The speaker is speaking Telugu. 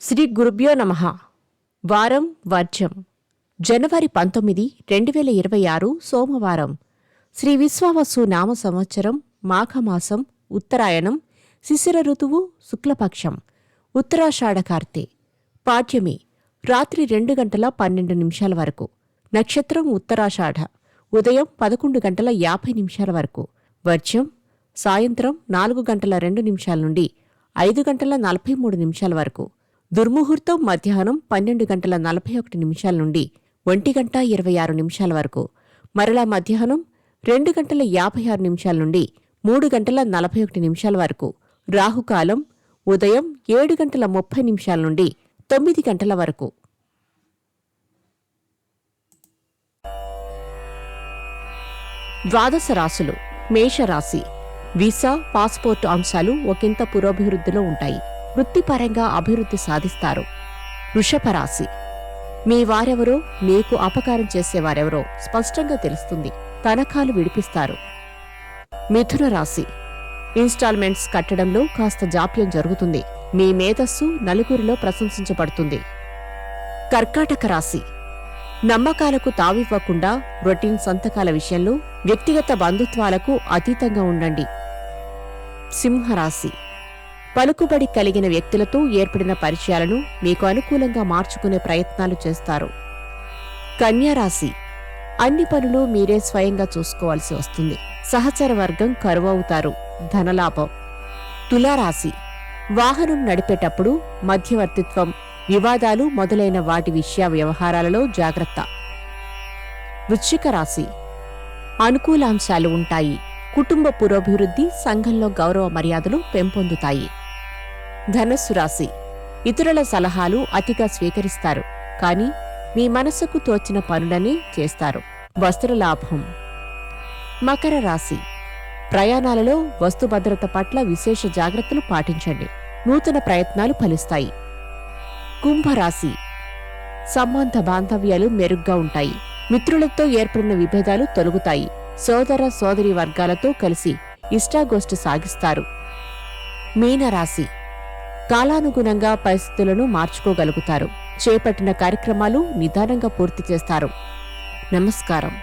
శ్రీ గురుభ్యో నమః. వారం వర్జం. జనవరి 19, 2026 సోమవారం. శ్రీ విశ్వావసు నామ సంవత్సరం మాఘమాసం ఉత్తరాయణం శిశిర ఋతువు శుక్లపక్షం ఉత్తరాషాఢకార్తె. పాడ్యమి రాత్రి 2:12 వరకు. నక్షత్రం ఉత్తరాషాఢ. ఉదయం 11:50 వరకు. వర్జం సాయంత్రం 4:02 నుండి 5:43 వరకు. దుర్ముహూర్తం మధ్యాహ్నం 12:41 నుండి 1:26 వరకు. మరలా మధ్యాహ్నం 2:56 నుండి 3:41 వరకు. రాహుకాలం ఉదయం 7:30 నుండి 9 వరకు. ద్వాదశ రాశులు. మేషరాశి. వీసా, పాస్పోర్టు అంశాలు ఒకంత పురోభివృద్ధిలో ఉంటాయి. వృత్తిపరంగా అభివృద్ధి సాధిస్తారు. వృషభరాశి. మీ వారెవరో, మీకు అపకారం చేసేవారెవరో స్పష్టంగా తెలుస్తుంది. తనఖాలు విడిపిస్తారు. మిథున రాశి. ఇన్స్టాల్మెంట్స్ కట్టడంలో కాస్త జాప్యం జరుగుతుంది. మీ మేధస్సు నలుగురిలో ప్రశంసించబడుతుంది. కర్కాటక రాశి. నమ్మకాలకు తావివ్వకుండా రొటీన్ సంతకాల విషయంలో వ్యక్తిగత బంధుత్వాలకు అతీతంగా ఉండండి. సింహరాశి. పలుకుబడి కలిగిన వ్యక్తులతో ఏర్పడిన పరిచయాలను మీకు అనుకూలంగా మార్చుకునే ప్రయత్నాలు చేస్తారు. కన్యారాశి. అన్ని పనులు మీరే స్వయంగా చూసుకోవాల్సి వస్తుంది. సహచర వర్గం కరువవుతారు. ధనలాభం. తులారాశి. వాహనం నడిపేటప్పుడు మధ్యవర్తిత్వం, వివాదాలు మొదలైన వాటి వ్యవహారాలలో జాగ్రత్త. వృశ్చిక రాశి. అనుకూలాంశాలు ఉంటాయి. కుటుంబ పురోభివృద్ధి, సంఘంలో గౌరవ మర్యాదలు పెంపొందుతాయి. ధనస్సు రాశి. ఇతరుల సలహాలు అతిగా స్వీకరిస్తారు, కాని మీ మనస్సుకు తోచిన పనులనే చేస్తారు. వస్త్రలాభం. మకర రాశి. ప్రయాణాలలో వస్తుభద్రత పట్ల విశేష జాగ్రత్తలు పాటించండి. నూతన ప్రయత్నాలు ఫలిస్తాయి. కుంభరాశి. సంబంధ బాంధవ్యాలు మెరుగ్గా ఉంటాయి. మిత్రులతో ఏర్పడిన విభేదాలు తొలగుతాయి. సోదర సోదరి వర్గాలతో కలిసి ఇష్టాగోష్ఠి సాగిస్తారు. మీనరాశి. కాలానుగుణంగా పరిస్థితులను మార్చుకోగలుగుతారు. చేపట్టిన కార్యక్రమాలు నిదానంగా పూర్తి చేస్తారు. నమస్కారం.